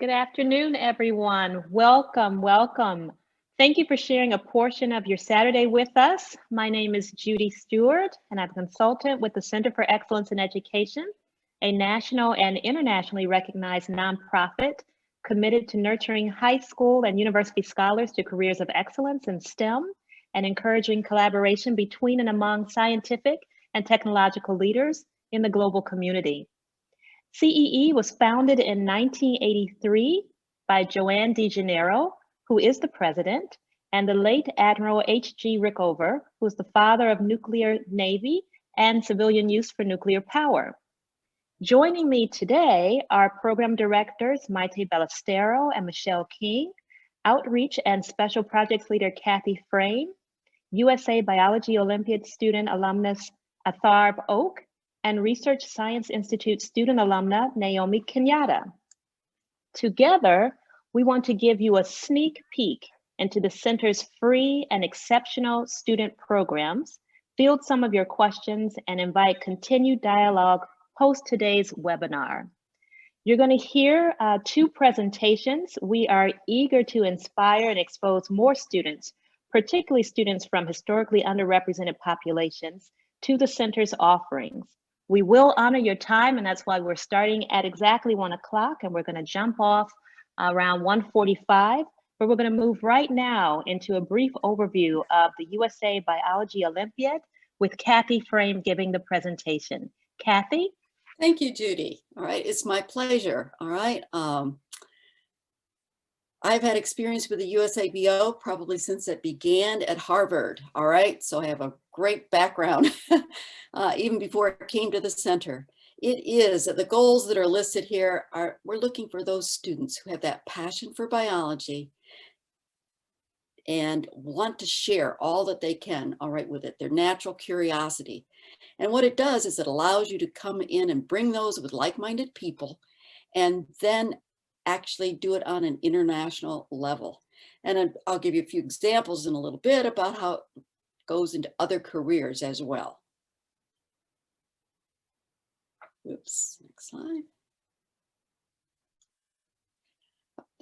Good afternoon, everyone. Welcome, welcome. Thank you for sharing a portion of your Saturday with us. My name is Judy Stewart, and I'm a consultant with the Center for Excellence in Education, a national and internationally recognized nonprofit committed to nurturing high school and university scholars to careers of excellence in STEM and encouraging collaboration between and among scientific and technological leaders in the global community. CEE was founded in 1983 by Joanne DeGennaro, who is the president, and the late Admiral H.G. Rickover, who is the father of nuclear navy and civilian use for nuclear power. Joining me today are program directors Maite Ballestero and Michelle King, outreach and special projects leader Kathy Frame, USA Biology Olympiad student alumnus Tharp Oak, and Research Science Institute student alumna Naomi Kenyatta. Together, we want to give you a sneak peek into the center's free and exceptional student programs, field some of your questions, and invite continued dialogue post today's webinar. You're going to hear two presentations. We are eager to inspire and expose more students, particularly students from historically underrepresented populations, to the center's offerings. We will honor your time, and that's why we're starting at exactly 1 o'clock, and we're going to jump off around 1:45, but we're going to move right now into a brief overview of the USA Biology Olympiad with Kathy Frame giving the presentation. Kathy? Thank you, Judy. All right, it's my pleasure. All right. I've had experience with the USABO probably since it began at Harvard. All right, so I have a great background even before it came to the center. It is the goals that are listed here are we're looking for those students who have that passion for biology and want to share all that they can, all right, with it, their natural curiosity. And what it does is it allows you to come in and bring those with like-minded people and then actually do it on an international level. And I'll give you a few examples in a little bit about how it goes into other careers as well. Oops, next slide.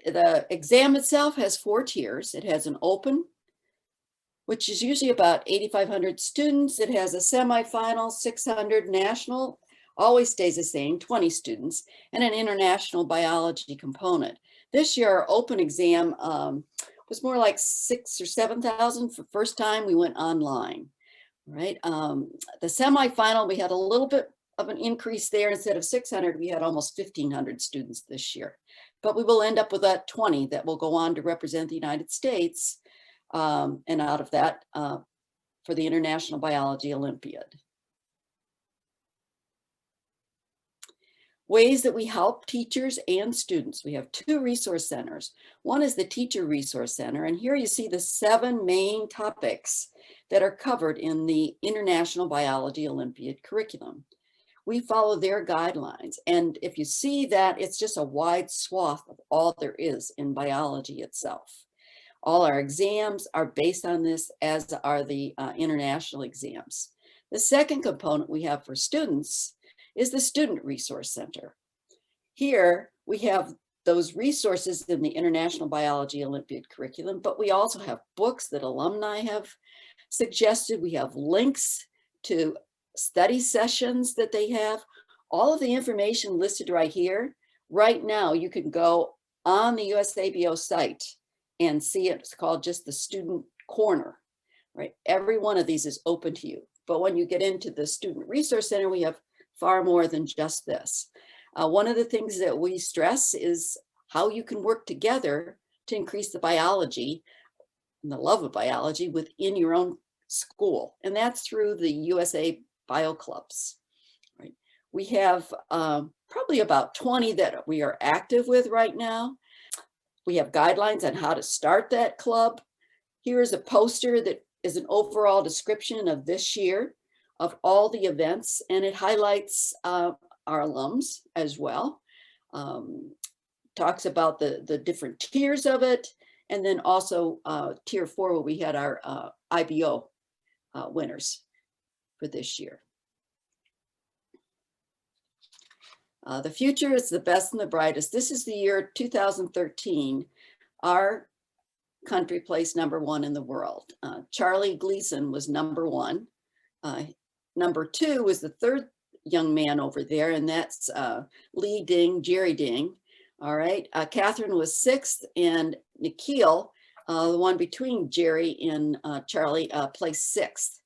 The exam itself has 4 tiers. It has an open, which is usually about 8,500 students. It has a semifinal, 600 national, always stays the same, 20 students, and an international biology component. This year, our open exam was more like 6,000 or 7,000. For the first time, we went online, right? The semifinal, we had a little bit of an increase there. Instead of 600, we had almost 1,500 students this year. But we will end up with that 20 that will go on to represent the United States, and out of that for the International Biology Olympiad. Ways that we help teachers and students. We have 2 resource centers. One is the Teacher Resource Center, and here you see the 7 main topics that are covered in the International Biology Olympiad curriculum. We follow their guidelines, and if you see that, it's just a wide swath of all there is in biology itself. All our exams are based on this, as are the international exams. The second component we have for students is the Student Resource Center. Here we have those resources in the International Biology Olympiad curriculum, but we also have books that alumni have suggested. We have links to study sessions that they have. All of the information listed right here. Right now, you can go on the USABO site and see it. It's called just the Student Corner, right? Every one of these is open to you. But when you get into the Student Resource Center, we have far more than just this. One of the things that we stress is how you can work together to increase the biology and the love of biology within your own school. And that's through the USA Bio Clubs, right? We have probably about 20 that we are active with right now. We have guidelines on how to start that club. Here is a poster that is an overall description of this year of all the events, and it highlights our alums as well. Talks about the different tiers of it, and then also tier 4 where we had our IBO winners for this year. The future is the best and the brightest. This is the year 2013. Our country placed #1 in the world. Charlie Gleason was #1. #2 was the third young man over there, and that's Lee Ding, Jerry Ding. All right, Catherine was 6th, and Nikhil, the one between Jerry and Charlie, placed 6th.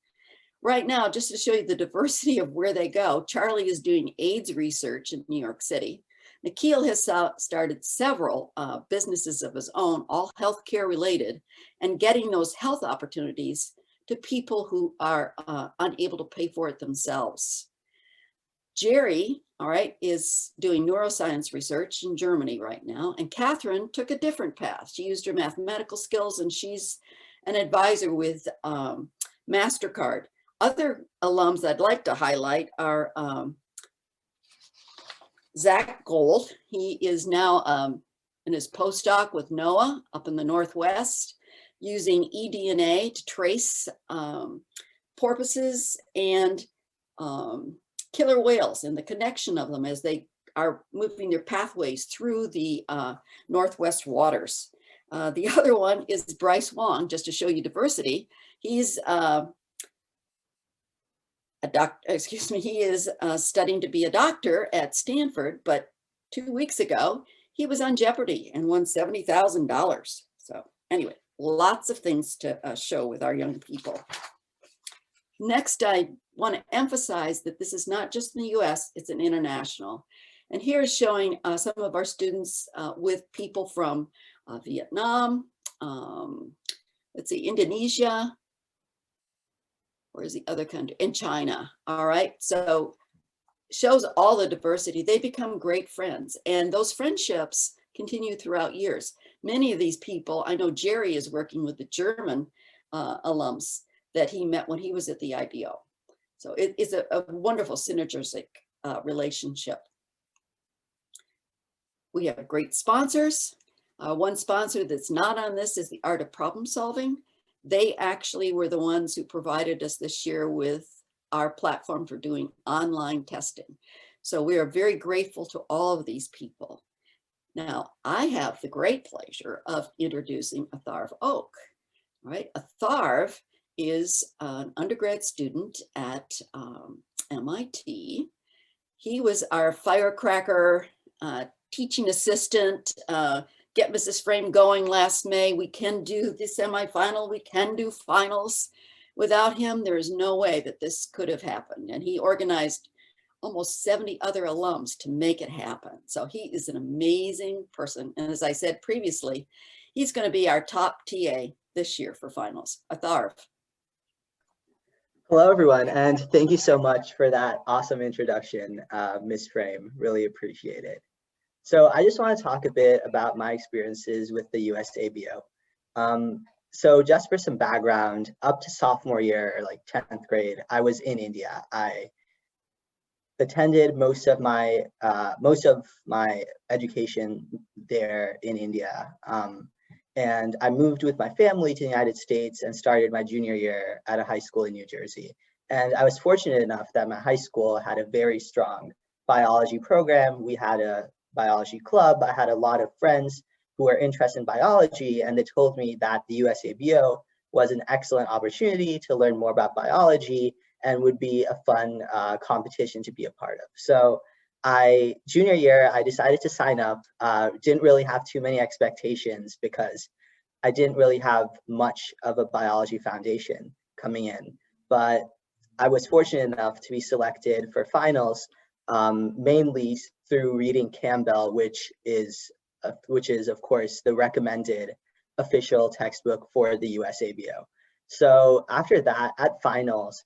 Right now, just to show you the diversity of where they go, Charlie is doing AIDS research in New York City. Nikhil has started several businesses of his own, all healthcare related, and getting those health opportunities to people who are unable to pay for it themselves. Jerry, all right, is doing neuroscience research in Germany right now, and Catherine took a different path. She used her mathematical skills, and she's an advisor with MasterCard. Other alums I'd like to highlight are Zach Gold. He is now in his postdoc with NOAA up in the Northwest, using eDNA to trace porpoises and killer whales and the connection of them as they are moving their pathways through the Northwest waters. The other one is Bryce Wong, just to show you diversity. He's he is studying to be a doctor at Stanford, but 2 weeks ago, he was on Jeopardy and won $70,000. So anyway, lots of things to show with our young people. Next, I want to emphasize that this is not just in the US, it's an international. And here is showing some of our students with people from Vietnam, let's see, Indonesia, where's the other country? In China, all right? So shows all the diversity. They become great friends, and those friendships continue throughout years. Many of these people, I know Jerry is working with the German alums that he met when he was at the IDO. So it's a wonderful synergistic relationship. We have great sponsors. One sponsor that's not on this is the Art of Problem Solving. They actually were the ones who provided us this year with our platform for doing online testing. So we are very grateful to all of these people. Now, I have the great pleasure of introducing Tharp Oak, right? Tharp is an undergrad student at MIT. He was our firecracker teaching assistant, get Mrs. Frame going last May. We can do the semifinal, we can do finals. Without him, there is no way that this could have happened. And he organized almost 70 other alums to make it happen. So he is an amazing person. And as I said previously, he's going to be our top TA this year for finals. Tharp. Hello, everyone, and thank you so much for that awesome introduction, Ms. Frame. Really appreciate it. So I just want to talk a bit about my experiences with the USABO. So just for some background, up to sophomore year, or like 10th grade, I was in India. I attended most of my education there in India. And I moved with my family to the United States and started my junior year at a high school in New Jersey. And I was fortunate enough that my high school had a very strong biology program. We had a biology club. I had a lot of friends who were interested in biology, and they told me that the USABO was an excellent opportunity to learn more about biology and would be a fun competition to be a part of. So junior year, I decided to sign up. Didn't really have too many expectations because I didn't really have much of a biology foundation coming in, but I was fortunate enough to be selected for finals, mainly through reading Campbell, which is of course the recommended official textbook for the USABO. So after that, at finals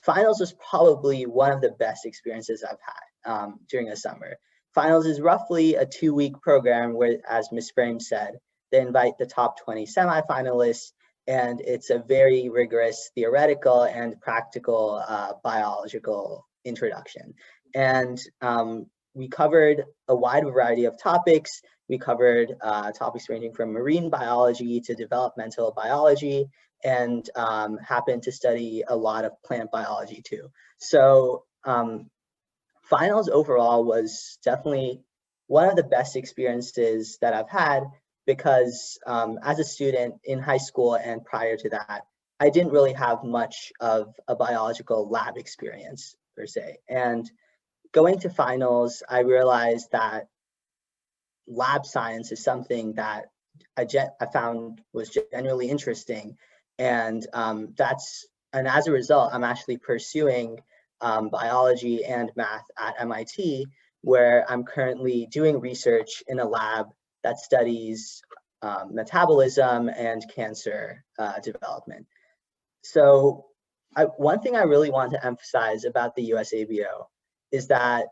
was probably one of the best experiences I've had during the summer. Finals is roughly a 2-week program where, as Ms. Frame said, they invite the top 20 semifinalists, and it's a very rigorous theoretical and practical biological introduction. And we covered a wide variety of topics. We covered topics ranging from marine biology to developmental biology, and happened to study a lot of plant biology too. So finals overall was definitely one of the best experiences that I've had because as a student in high school and prior to that, I didn't really have much of a biological lab experience per se. And going to finals, I realized that lab science is something that I found was genuinely interesting. And as a result, I'm actually pursuing biology and math at MIT, where I'm currently doing research in a lab that studies metabolism and cancer development. So one thing I really want to emphasize about the USABO is that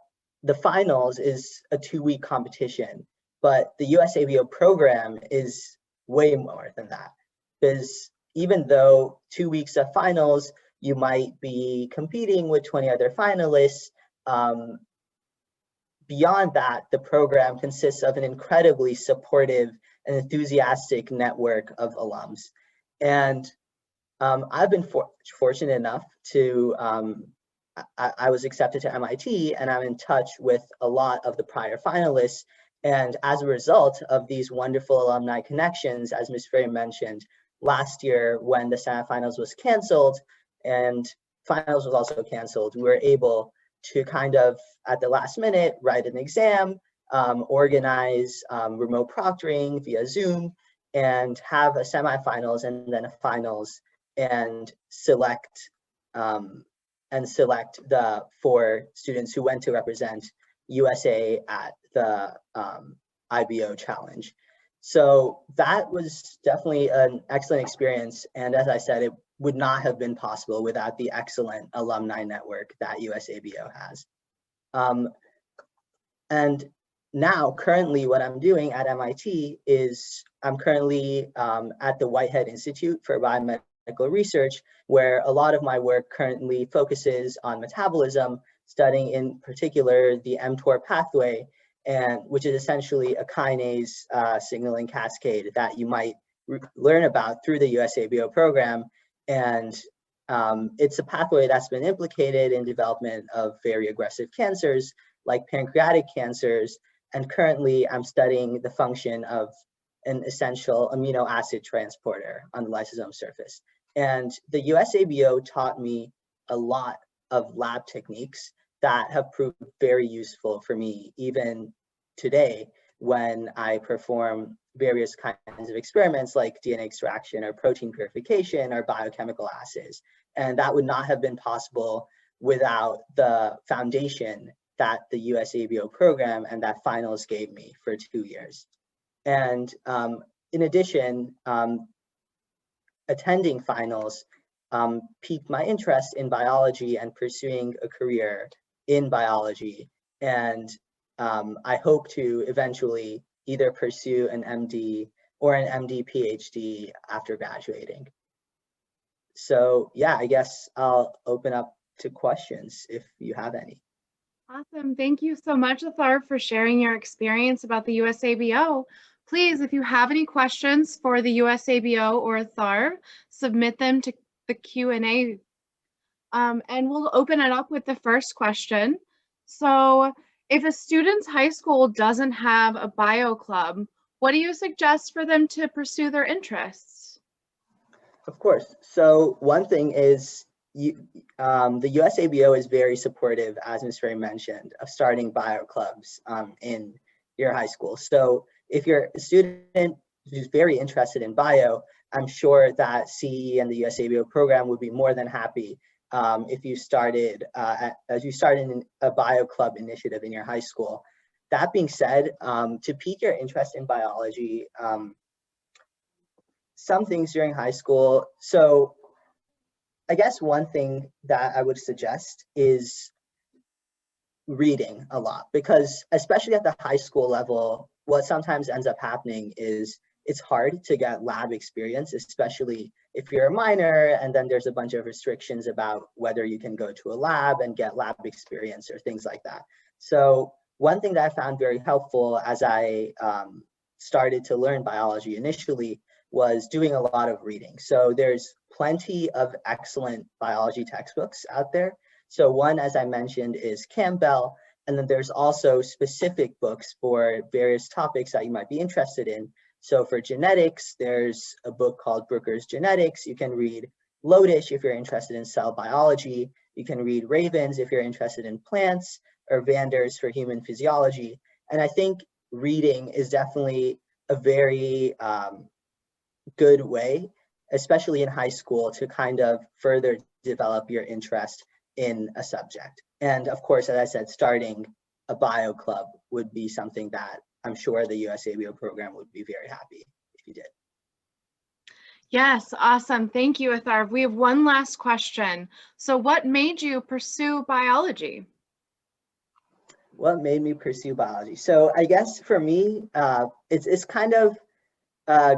the finals is a 2-week competition, but the USABO program is way more than that. Because even though 2 weeks of finals, you might be competing with 20 other finalists, beyond that, the program consists of an incredibly supportive and enthusiastic network of alums. And I've been fortunate enough to, I was accepted to MIT, and I'm in touch with a lot of the prior finalists. And as a result of these wonderful alumni connections, as Ms. Frey mentioned, last year when the semifinals was canceled and finals was also canceled, we were able to kind of, at the last minute, write an exam, organize remote proctoring via Zoom, and have a semifinals and then a finals, and select the 4 students who went to represent USA at the IBO challenge. So that was definitely an excellent experience. And as I said, it would not have been possible without the excellent alumni network that USABO has. And now, currently, what I'm doing at MIT is I'm currently at the Whitehead Institute for Biomedical Research, where a lot of my work currently focuses on metabolism, studying in particular the mTOR pathway, and which is essentially a kinase signaling cascade that you might learn about through the USABO program. And it's a pathway that's been implicated in development of very aggressive cancers like pancreatic cancers. And currently I'm studying the function of an essential amino acid transporter on the lysosome surface. And the USABO taught me a lot of lab techniques that have proved very useful for me even today when I perform various kinds of experiments like DNA extraction or protein purification or biochemical assays. And that would not have been possible without the foundation that the USABO program and that finals gave me for 2 years. And in addition, attending finals piqued my interest in biology and pursuing a career in biology. And I hope to eventually either pursue an MD or an MD PhD after graduating. So yeah, I guess I'll open up to questions if you have any. Awesome. Thank you so much, Tharp, for sharing your experience about the USABO. Please, if you have any questions for the USABO or Tharp, submit them to the Q&A. And we'll open it up with the first question. So if a student's high school doesn't have a bio club, what do you suggest for them to pursue their interests? Of course. So one thing is the USABO is very supportive, as Ms. Frey mentioned, of starting bio clubs in your high school. So if you're a student who's very interested in bio, I'm sure that CE and the USABO program would be more than happy if you started in a bio club initiative in your high school. That being said, to pique your interest in biology, some things during high school. So I guess one thing that I would suggest is reading a lot, because especially at the high school level, what sometimes ends up happening is it's hard to get lab experience, especially if you're a minor, and then there's a bunch of restrictions about whether you can go to a lab and get lab experience or things like that. So one thing that I found very helpful as I started to learn biology initially was doing a lot of reading. So there's plenty of excellent biology textbooks out there. So one, as I mentioned, is Campbell, And then there's also specific books for various topics that you might be interested in. So for genetics, there's a book called Brooker's Genetics. You can read Lotish if you're interested in cell biology. You can read Ravens if you're interested in plants, or Vanders for human physiology. And I think reading is definitely a very good way, especially in high school, to kind of further develop your interest in a subject. And of course, as I said, starting a bio club would be something that I'm sure the USABO program would be very happy if you did. Yes, awesome. Thank you, Tharp. We have one last question. So what made you pursue biology? What made me pursue biology? So I guess for me, it's kind of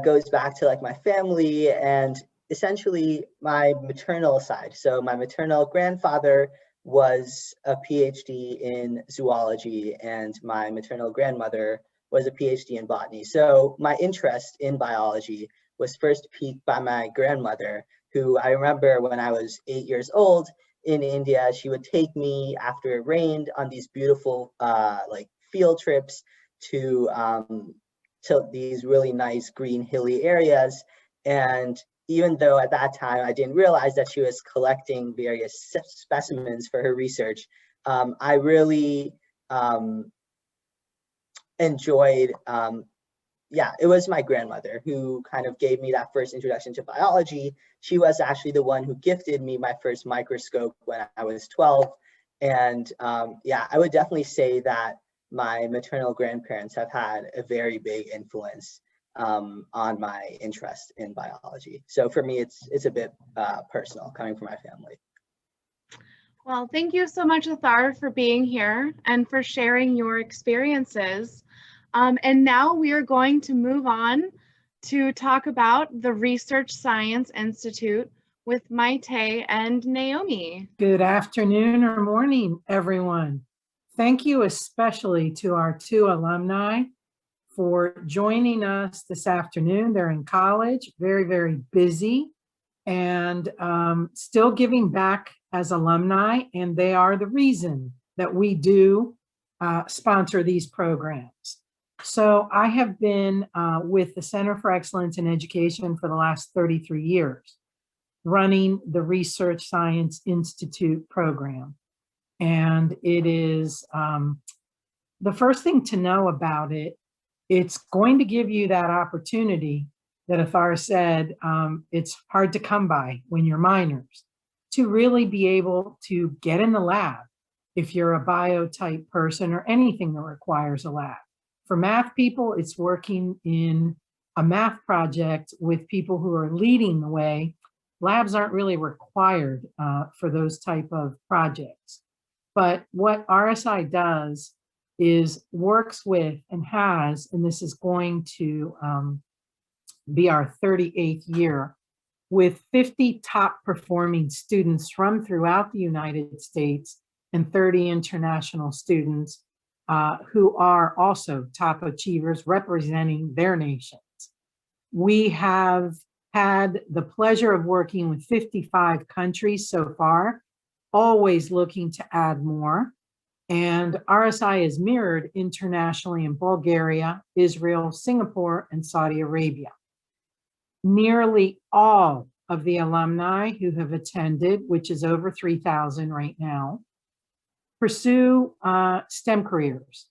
goes back to like my family and essentially my maternal side. So my maternal grandfather was a PhD in zoology, and my maternal grandmother was a PhD in botany. So my interest in biology was first piqued by my grandmother, who I remember when I was 8 years old in India, she would take me after it rained on these beautiful like field trips to these really nice green hilly areas. And even though at that time I didn't realize that she was collecting various specimens for her research, I really enjoyed, yeah, it was my grandmother who kind of gave me that first introduction to biology. She was actually the one who gifted me my first microscope when I was 12. And yeah, I would definitely say that my maternal grandparents have had a very big influence on my interest in biology. So for me, it's a bit personal coming from my family. Well, thank you so much, Tharp, for being here and for sharing your experiences. And now we are going to move on to talk about the Research Science Institute with Maite and Naomi. Good afternoon or morning, everyone. Thank you especially to our two alumni for joining us this afternoon. They're in college, very, very busy, and still giving back as alumni, and they are the reason that we do sponsor these programs. So I have been with the Center for Excellence in Education for the last 33 years, running the Research Science Institute program. And it is, the first thing to know about it, it's going to give you that opportunity that Athar said, it's hard to come by when you're minors, to really be able to get in the lab if you're a bio type person or anything that requires a lab. For math people, it's working in a math project with people who are leading the way. Labs aren't really required for those type of projects. But what RSI does is works with and has, and this is going to be our 38th year, with 50 top performing students from throughout the United States and 30 international students who are also top achievers representing their nations. We have had the pleasure of working with 55 countries so far, always looking to add more. And RSI is mirrored internationally in Bulgaria, Israel, Singapore, and Saudi Arabia. Nearly all of the alumni who have attended, which is over 3,000 right now, pursue STEM careers.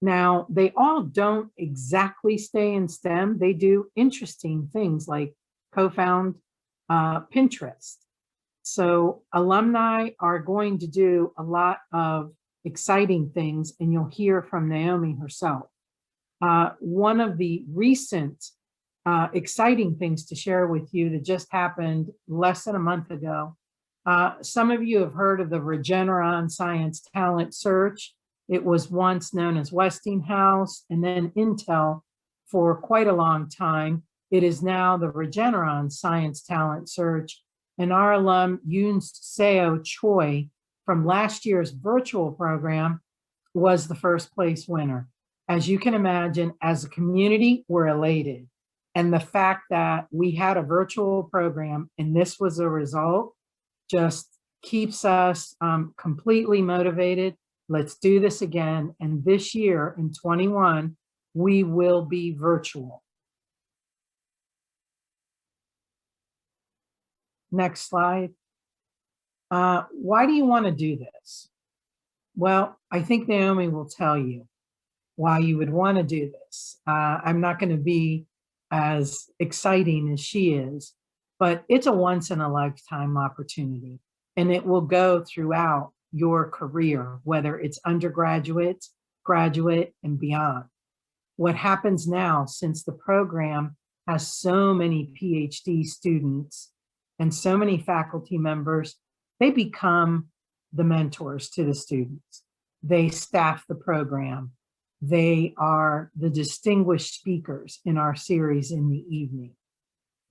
Now, they all don't exactly stay in STEM. They do interesting things like co-found Pinterest. So alumni are going to do a lot of exciting things, and you'll hear from Naomi herself. One of the recent exciting things to share with you that just happened less than a month ago. Some of you have heard of the Regeneron Science Talent Search. It was once known as Westinghouse and then Intel for quite a long time. It is now the Regeneron Science Talent Search. And our alum, Yoon Seo Choi, from last year's virtual program, was the first place winner. As you can imagine, as a community, we're elated. And the fact that we had a virtual program and this was a result just keeps us completely motivated Let's do this again. And this year in 21, we will be virtual. Next slide. Why do you want to do this? Well, I think Naomi will tell you why you would want to do this. I'm not going to be as exciting as she is, but it's a once in a lifetime opportunity, and it will go throughout your career, whether it's undergraduate, graduate, and beyond. What happens now, since the program has so many PhD students and so many faculty members, they become the mentors to the students. They staff the program. They are the distinguished speakers in our series in the evening.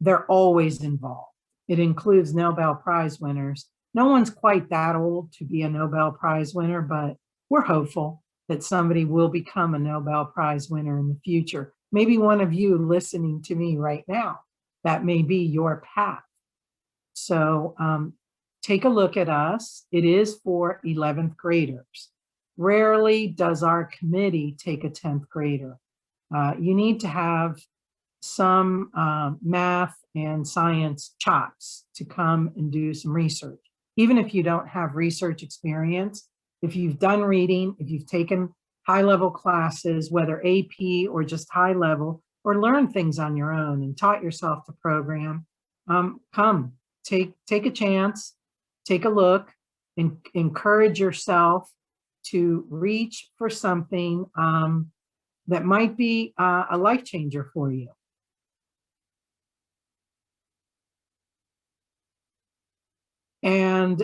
They're always involved. It includes Nobel Prize winners. No one's quite that old to be a Nobel Prize winner, but we're hopeful that somebody will become a Nobel Prize winner in the future. Maybe one of you listening to me right now, that may be your path. So take a look at us. It is for 11th graders. Rarely does our committee take a 10th grader. You need to have some math and science chops to come and do some research. Even if you don't have research experience, if you've done reading, if you've taken high-level classes, whether AP or just high-level, or learned things on your own and taught yourself to program, come, take a chance, take a look, and encourage yourself to reach for something that might be a life changer for you. And,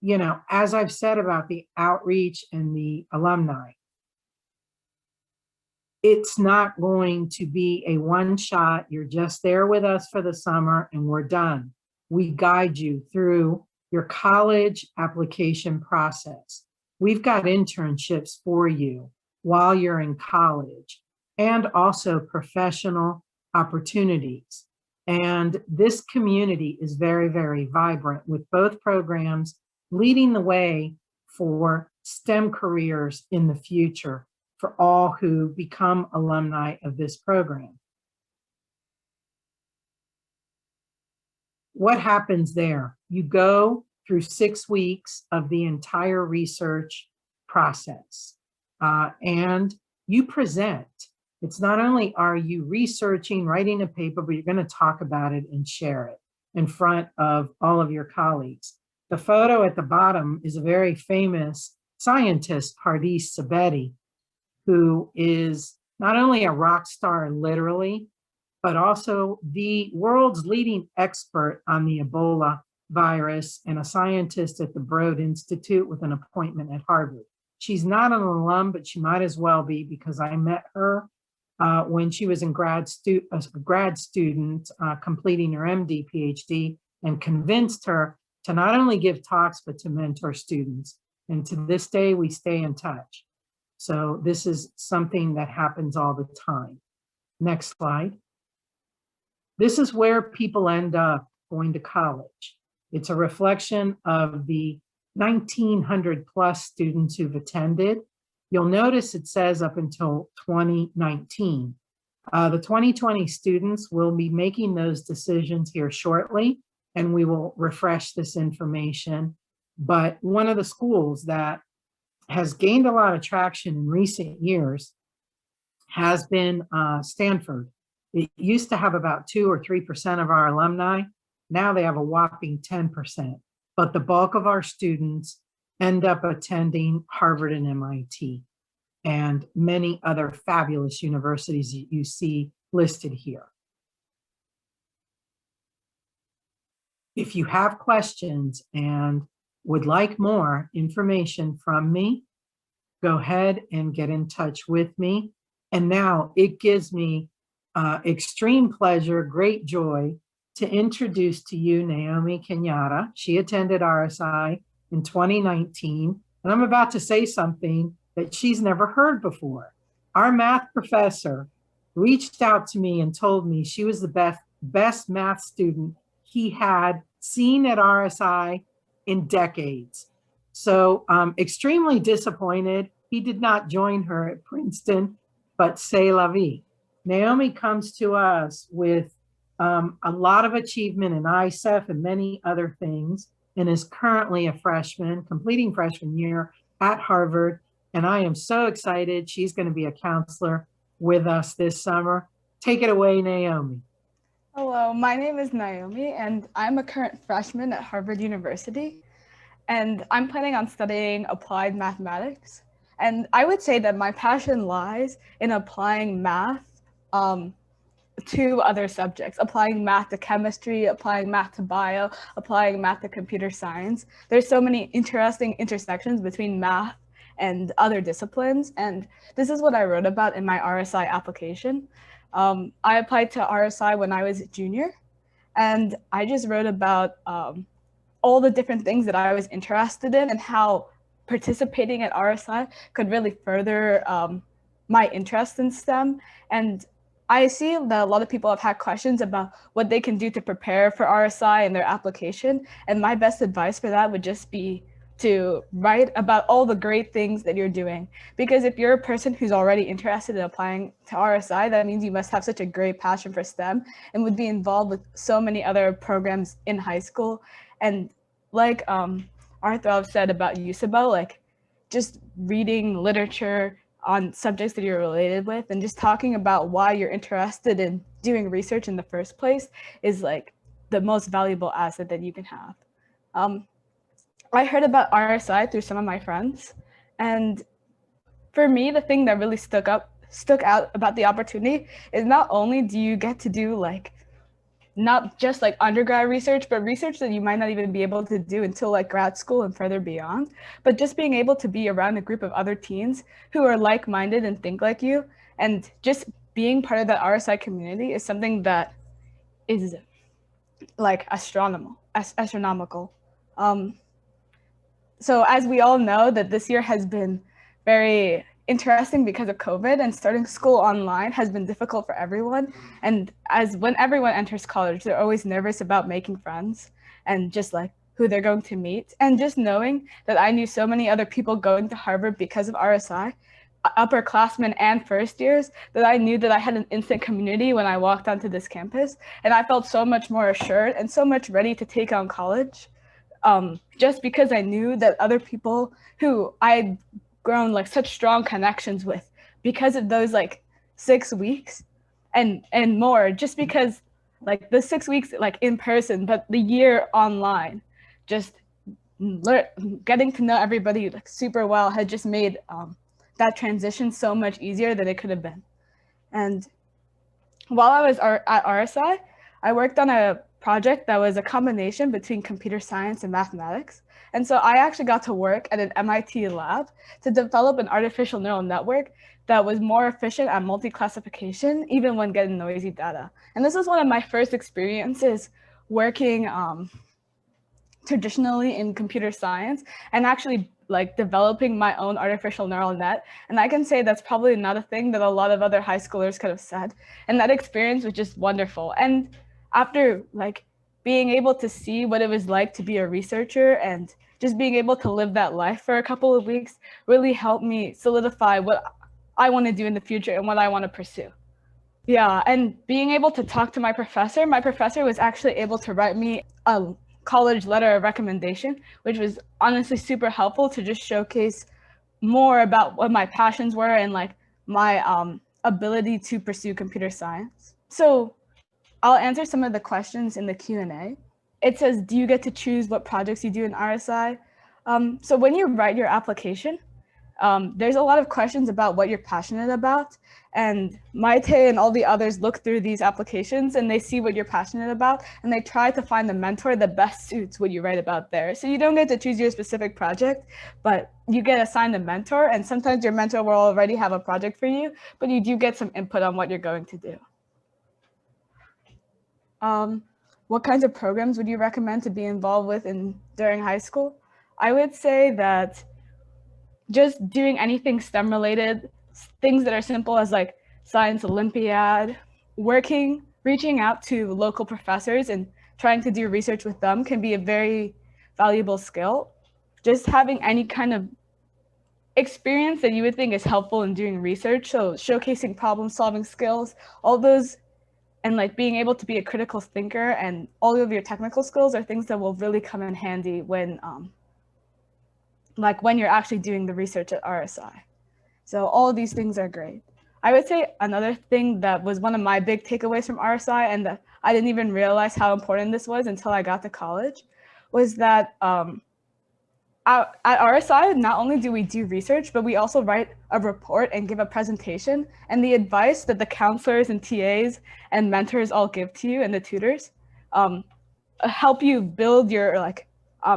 you know, as I've said about the outreach and the alumni, it's not going to be a one shot. You're just there with us for the summer and we're done. We guide you through your college application process. We've got internships for you while you're in college, and also professional opportunities. And this community is very, very vibrant, with both programs leading the way for STEM careers in the future for all who become alumni of this program. What happens there? You go through 6 weeks of the entire research process, and you present. It's not only are you researching, writing a paper, but you're going to talk about it and share it in front of all of your colleagues. The photo at the bottom is a very famous scientist, Pardis Sabeti, who is not only a rock star literally, but also the world's leading expert on the Ebola virus and a scientist at the Broad Institute with an appointment at Harvard. She's not an alum, but she might as well be, because I met her when she was in grad student completing her MD, PhD, and convinced her to not only give talks, but to mentor students. And to this day, we stay in touch. So this is something that happens all the time. Next slide. This is where people end up going to college. It's a reflection of the 1,900 plus students who've attended. You'll notice it says up until 2019. The 2020 students will be making those decisions here shortly, and we will refresh this information. But one of the schools that has gained a lot of traction in recent years has been Stanford. It used to have about 2 or 3% of our alumni. Now they have a whopping 10%. But the bulk of our students end up attending Harvard and MIT and many other fabulous universities that you see listed here. If you have questions and would like more information from me, go ahead and get in touch with me. And now it gives me extreme pleasure, great joy to introduce to you Naomi Kenyatta. She attended RSI in 2019, and I'm about to say something that she's never heard before. Our math professor reached out to me and told me she was the best math student he had seen at RSI in decades. So extremely disappointed. He did not join her at Princeton, but c'est la vie. Naomi comes to us with a lot of achievement in ISEF and many other things, and is currently a freshman, completing freshman year at Harvard. And I am so excited. She's going to be a counselor with us this summer. Take it away, Naomi. Hello, my name is Naomi, and I'm a current freshman at Harvard University. And I'm planning on studying applied mathematics. And I would say that my passion lies in applying math to other subjects, applying math to chemistry, applying math to bio, applying math to computer science. There's so many interesting intersections between math and other disciplines. And this is what I wrote about in my RSI application. I applied to RSI when I was a junior, and I just wrote about all the different things that I was interested in and how participating at RSI could really further my interest in STEM. And I see that a lot of people have had questions about what they can do to prepare for RSI and their application. And my best advice for that would just be to write about all the great things that you're doing. Because if you're a person who's already interested in applying to RSI, that means you must have such a great passion for STEM and would be involved with so many other programs in high school. And like Arthur said about USABO, like just reading literature on subjects that you're related with and just talking about why you're interested in doing research in the first place is like the most valuable asset that you can have. I heard about RSI through some of my friends, and for me, the thing that really stuck out about the opportunity is not only do you get to do like not just like undergrad research, but research that you might not even be able to do until like grad school and further beyond. But just being able to be around a group of other teens who are like-minded and think like you, and just being part of that RSI community is something that is like astronomical. So as we all know that this year has been very interesting because of COVID, and starting school online has been difficult for everyone. And as when everyone enters college, they're always nervous about making friends and just like who they're going to meet. And just knowing that I knew so many other people going to Harvard because of RSI, upperclassmen and first years, that I knew that I had an instant community when I walked onto this campus. And I felt so much more assured and so much ready to take on college, just because I knew that other people who I'd grown like such strong connections with because of those like 6 weeks and more, just because like the 6 weeks like in person, but the year online, just getting to know everybody like super well had just made that transition so much easier than it could have been. And while I was at RSI, I worked on a project that was a combination between computer science and mathematics. And so I actually got to work at an MIT lab to develop an artificial neural network that was more efficient at multi-classification, even when getting noisy data. And this was one of my first experiences working traditionally in computer science and actually like developing my own artificial neural net. And I can say that's probably not a thing that a lot of other high schoolers could have said. And that experience was just wonderful. And after like being able to see what it was like to be a researcher and just being able to live that life for a couple of weeks really helped me solidify what I want to do in the future and what I want to pursue. Yeah, and being able to talk to my professor was actually able to write me a college letter of recommendation, which was honestly super helpful to just showcase more about what my passions were and like my ability to pursue computer science. So I'll answer some of the questions in the Q&A. It says, do you get to choose what projects you do in RSI? So when you write your application, there's a lot of questions about what you're passionate about. And Maite and all the others look through these applications and they see what you're passionate about and they try to find the mentor that best suits what you write about there. So you don't get to choose your specific project, but you get assigned a mentor, and sometimes your mentor will already have a project for you, but you do get some input on what you're going to do. What kinds of programs would you recommend to be involved with during high school? I would say that just doing anything STEM related, things that are simple as like Science Olympiad, reaching out to local professors and trying to do research with them can be a very valuable skill. just having any kind of experience that you would think is helpful in doing research. So showcasing problem solving skills, all those, and like being able to be a critical thinker and all of your technical skills are things that will really come in handy when when you're actually doing the research at RSI. So all of these things are great. I would say another thing that was one of my big takeaways from RSI, and that I didn't even realize how important this was until I got to college, was that at RSI, not only do we do research, but we also write a report and give a presentation. And the advice that the counselors and TAs and mentors all give to you and the tutors help you build your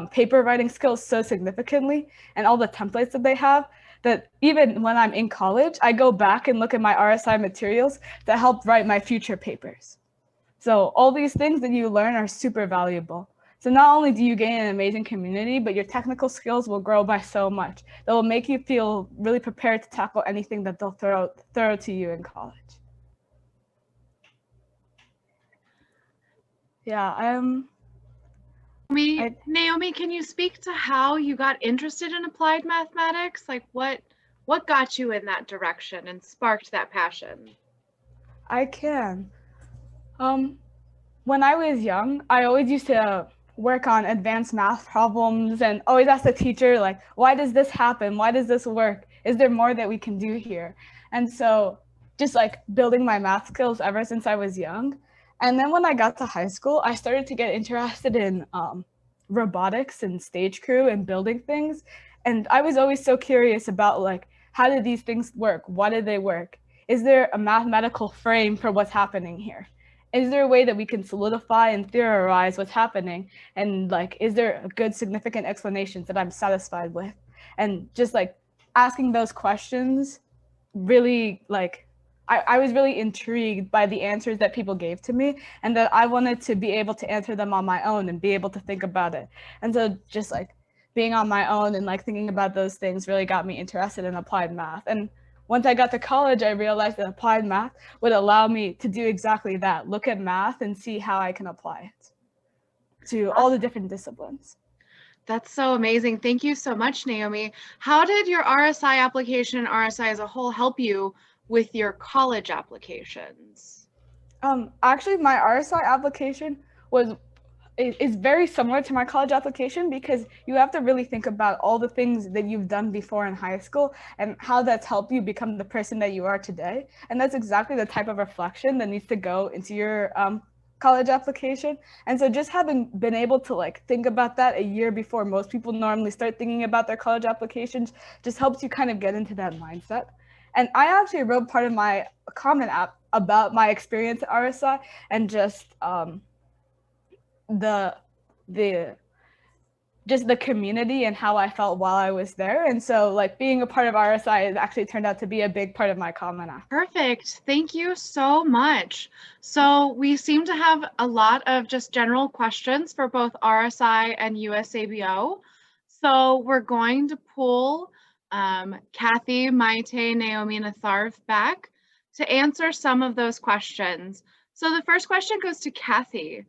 paper writing skills so significantly, and all the templates that they have, that even when I'm in college, I go back and look at my RSI materials that help write my future papers. So all these things that you learn are super valuable. So not only do you gain an amazing community, but your technical skills will grow by so much that will make you feel really prepared to tackle anything that they'll throw to you in college. Yeah, Naomi, can you speak to how you got interested in applied mathematics? Like what got you in that direction and sparked that passion? I can. When I was young, I always used to work on advanced math problems and always ask the teacher, like, why does this happen? Why does this work? Is there more that we can do here? And so just like building my math skills ever since I was young. And then when I got to high school, I started to get interested in robotics and stage crew and building things. And I was always so curious about like, how did these things work? Why did they work? Is there a mathematical frame for what's happening here? Is there a way that we can solidify and theorize what's happening? And like, is there a good significant explanations that I'm satisfied with? And just like asking those questions really I was really intrigued by the answers that people gave to me, and that I wanted to be able to answer them on my own and be able to think about it. And so just like being on my own and like thinking about those things really got me interested in applied math. And once I got to college, I realized that applied math would allow me to do exactly that, look at math and see how I can apply it to all the different disciplines. That's so amazing. Thank you so much, Naomi. How did your RSI application and RSI as a whole help you with your college applications? Actually, my RSI application is very similar to my college application, because you have to really think about all the things that you've done before in high school and how that's helped you become the person that you are today. And that's exactly the type of reflection that needs to go into your college application. And so just having been able to like think about that a year before most people normally start thinking about their college applications just helps you kind of get into that mindset. And I actually wrote part of my comment app about my experience at RSI and just the community and how I felt while I was there. And so like being a part of RSI has actually turned out to be a big part of my comment app. Perfect. Thank you so much. So we seem to have a lot of just general questions for both RSI and USABO. So we're going to pull Kathy, Maite, Naomi, and Tharp back to answer some of those questions. So the first question goes to Kathy.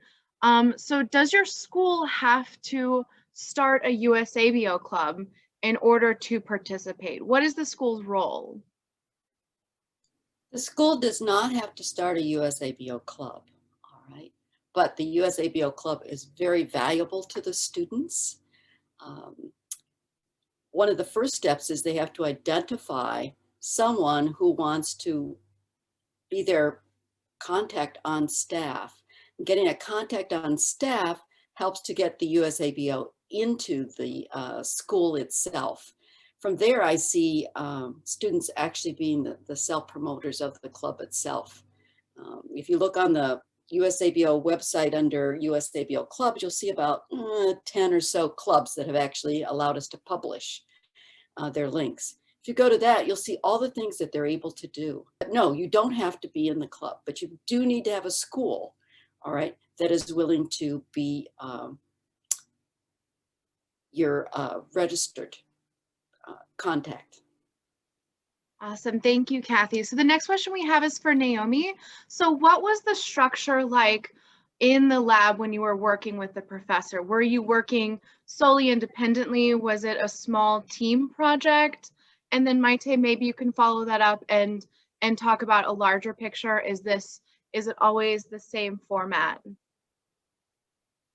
So does your school have to start a USABO club in order to participate? What is the school's role? The school does not have to start a USABO club, all right? But the USABO club is very valuable to the students. One of the first steps is they have to identify someone who wants to be their contact on staff. Getting a contact on staff helps to get the USABO into the school itself. From there, I see students actually being the self-promoters of the club itself. If you look on the USABO website under USABO clubs, you'll see about 10 or so clubs that have actually allowed us to publish their links. If you go to that, you'll see all the things that they're able to do. But no, you don't have to be in the club, but you do need to have a school, all right, that is willing to be your registered contact. Awesome. Thank you, Kathy. So the next question we have is for Naomi. So what was the structure like in the lab when you were working with the professor? Were you working solely independently? Was it a small team project? And then Maite, maybe you can follow that up and talk about a larger picture. Is it always the same format?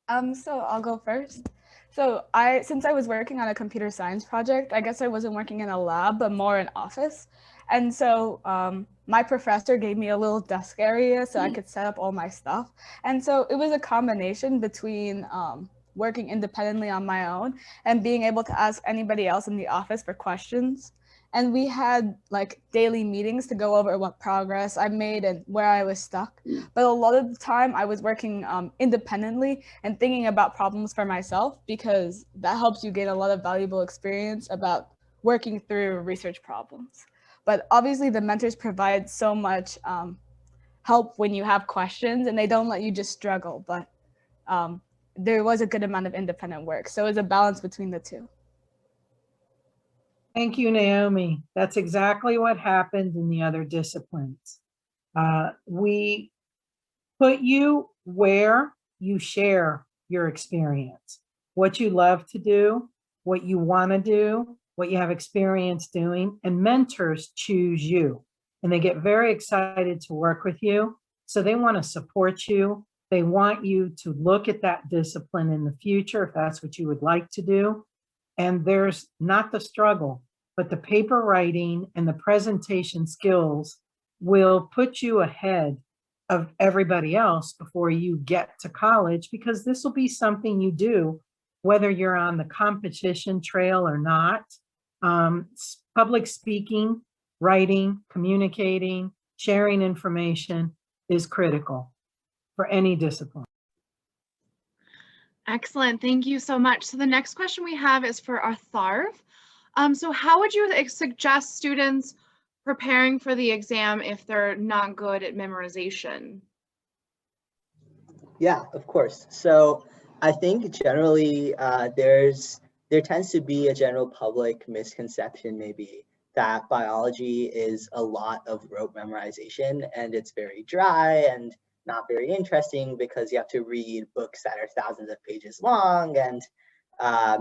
So I'll go first. So since I was working on a computer science project, I guess I wasn't working in a lab, but more in office. And so my professor gave me a little desk area so I could set up all my stuff. And so it was a combination between working independently on my own and being able to ask anybody else in the office for questions. And we had like daily meetings to go over what progress I made and where I was stuck. But a lot of the time I was working independently and thinking about problems for myself, because that helps you gain a lot of valuable experience about working through research problems. But obviously the mentors provide so much help when you have questions, and they don't let you just struggle. But there was a good amount of independent work. So it was a balance between the two. Thank you, Naomi. That's exactly what happened in the other disciplines. We put you where you share your experience, what you love to do, what you want to do, what you have experience doing, and mentors choose you. And they get very excited to work with you. So they want to support you. They want you to look at that discipline in the future if that's what you would like to do. And there's not the struggle, but the paper writing and the presentation skills will put you ahead of everybody else before you get to college, because this will be something you do whether you're on the competition trail or not. Public speaking, writing, communicating, sharing information is critical for any discipline. Excellent, thank you so much. So the next question we have is for our Tharp. So how would you suggest students preparing for the exam if they're not good at memorization? Yeah, of course. So I think generally there tends to be a general public misconception maybe that biology is a lot of rote memorization, and it's very dry and not very interesting because you have to read books that are thousands of pages long and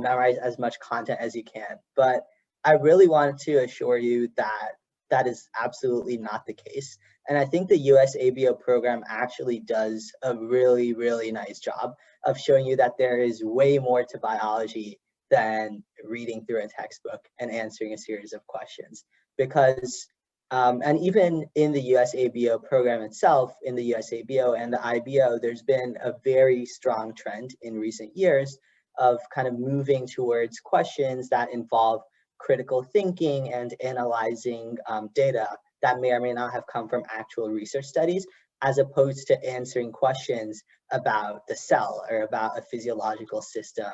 memorize as much content as you can. But I really wanted to assure you that that is absolutely not the case. And I think the USABO program actually does a really, really nice job of showing you that there is way more to biology than reading through a textbook and answering a series of questions. Because, and even in the USABO program itself, in the USABO and the IBO, there's been a very strong trend in recent years of kind of moving towards questions that involve critical thinking and analyzing data that may or may not have come from actual research studies, as opposed to answering questions about the cell or about a physiological system.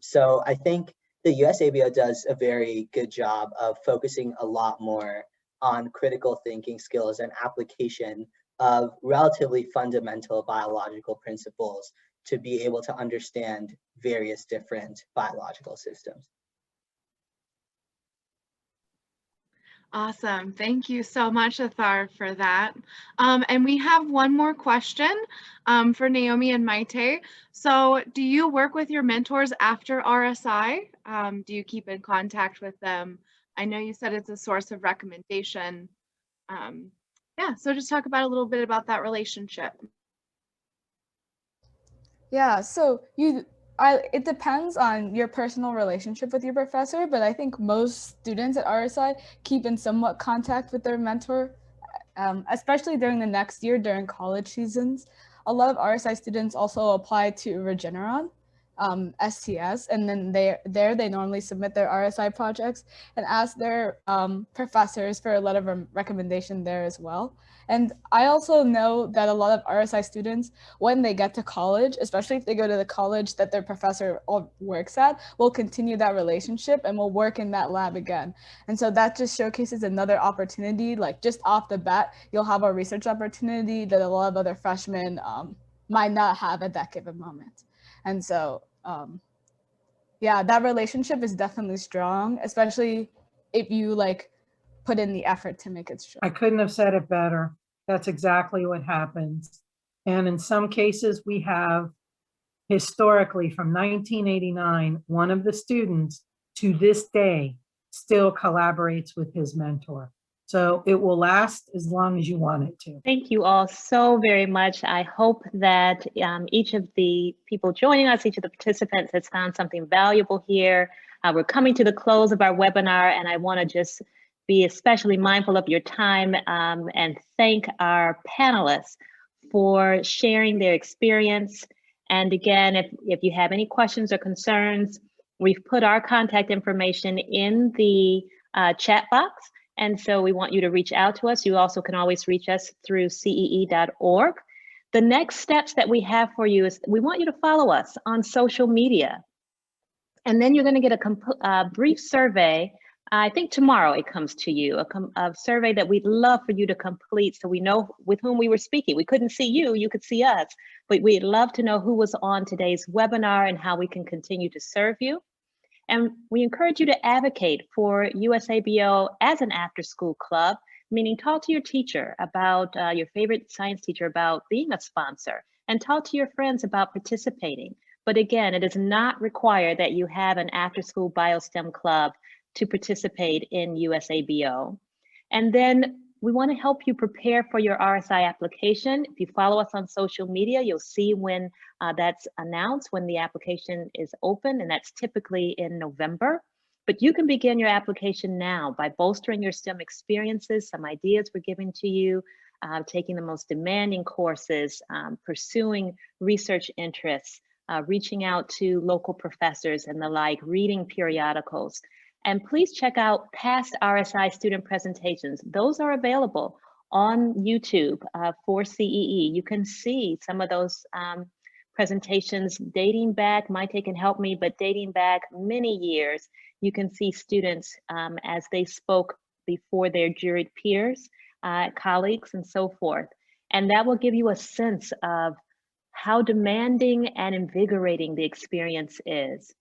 So I think the USABO does a very good job of focusing a lot more on critical thinking skills and application of relatively fundamental biological principles to be able to understand various different biological systems. Awesome. Thank you so much, Tharp, for that. And we have one more question for Naomi and Maite. So do you work with your mentors after RSI? Do you keep in contact with them? I know you said it's a source of recommendation. Yeah, so just talk about a little bit about that relationship. Yeah, so it depends on your personal relationship with your professor, but I think most students at RSI keep in somewhat contact with their mentor, especially during the next year, during college seasons. A lot of RSI students also apply to Regeneron, STS, and then they normally submit their RSI projects and ask their professors for a letter of recommendation there as well. And I also know that a lot of RSI students, when they get to college, especially if they go to the college that their professor works at, will continue that relationship and will work in that lab again. And so that just showcases another opportunity, like just off the bat, you'll have a research opportunity that a lot of other freshmen might not have at that given moment. And so, yeah, that relationship is definitely strong, especially if you like put in the effort to make it strong. I couldn't have said it better. That's exactly what happens. And in some cases, we have historically from 1989, one of the students to this day still collaborates with his mentor. So it will last as long as you want it to. Thank you all so very much. I hope that each of the people joining us, each of the participants has found something valuable here. We're coming to the close of our webinar, and I want to just be especially mindful of your time and thank our panelists for sharing their experience. And again, if you have any questions or concerns, we've put our contact information in the chat box. And so we want you to reach out to us. You also can always reach us through cee.org. The next steps that we have for you is we want you to follow us on social media. And then you're going to get a brief survey. I think tomorrow it comes to you, a survey that we'd love for you to complete so we know with whom we were speaking. We couldn't see you, you could see us, but we'd love to know who was on today's webinar and how we can continue to serve you. And we encourage you to advocate for USABO as an after-school club, meaning talk to your teacher about your favorite science teacher about being a sponsor, and talk to your friends about participating. But again, it is not required that you have an after-school BioSTEM club to participate in USABO. And then we want to help you prepare for your RSI application. If you follow us on social media, you'll see when that's announced, when the application is open, and that's typically in November. But you can begin your application now by bolstering your STEM experiences, some ideas we're giving to you, taking the most demanding courses, pursuing research interests, reaching out to local professors and the like, reading periodicals. And please check out past RSI student presentations. Those are available on YouTube for CEE. You can see some of those presentations dating back, Maite can help me, but dating back many years. You can see students as they spoke before their juried peers, colleagues, and so forth. And that will give you a sense of how demanding and invigorating the experience is.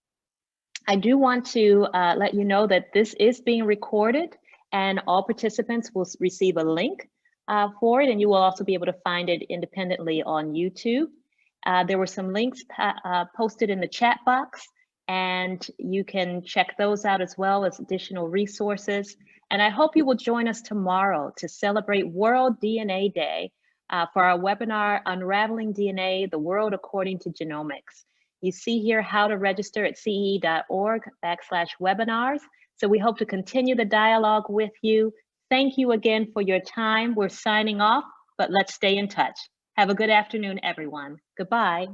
I do want to let you know that this is being recorded and all participants will receive a link for it, and you will also be able to find it independently on YouTube. There were some links posted in the chat box, and you can check those out as well as additional resources. And I hope you will join us tomorrow to celebrate World DNA Day for our webinar, Unraveling DNA, the World According to Genomics. You see here how to register at cee.org/webinars. So we hope to continue the dialogue with you. Thank you again for your time. We're signing off, but let's stay in touch. Have a good afternoon, everyone. Goodbye.